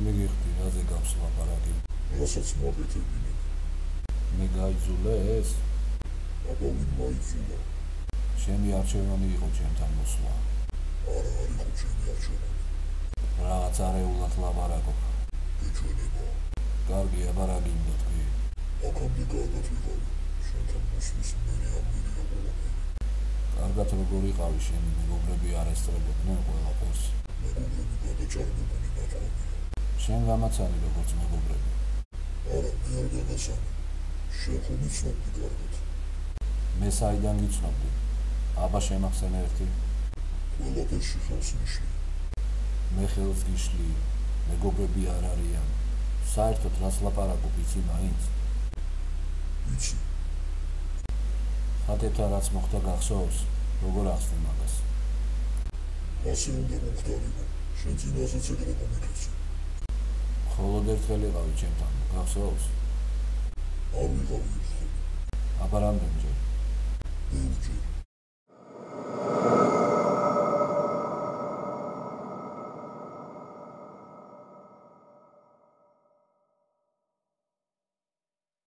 მიგიხდი, რაზე გაქვს ლაპარაკი? რასაც მოგეთებინე. მე გაიძულე ეს? აბა ვინ მაიძულა? ჩემი არჩევანი იყო ჩემთან მოსვლა. არა არ იყო ჩემი არჩევანი. რაღაც არეულად ლაპარაკობ. გეჩვენება. კარგი, აბა რა გინდა თქვი? აქამდე კარგად ვიყავი. შენთან მოსვლის მერე ამბირია ყველაფერი. კარგად როგორ იყავი შენი მეგობრები არ ესწრებოდნენ ყველაფერს? მეგობრები გადაჭარბებული ნათქვამია. შენ გამაცანი როგორც მეგობრები? არა, მე არ გამაცანი. შენ ხომ იცნობდი კარგად. მე საიდან გიცნობდი? აბა შემახსენე ერთი. ყველაფერში ხელს მიშლი. მე ხელს გიშლი, მეგობრები არ არიან. საერთოდ რას ლაპარაკობ იცი მაინც? ვიცი. ხათებთან რაც მოხდა გახსოვს? როგორ ახსნი მაგას? ასე უნდა მომხდარიყო. შენ წინასაც ეგრე მომიქეცი. მხოლოდ ერთხელ იყავი ჩემთან, გახსოვს? არ ვიყავი ერთხელ. აბა რამდენჯერ? ბევრჯერ.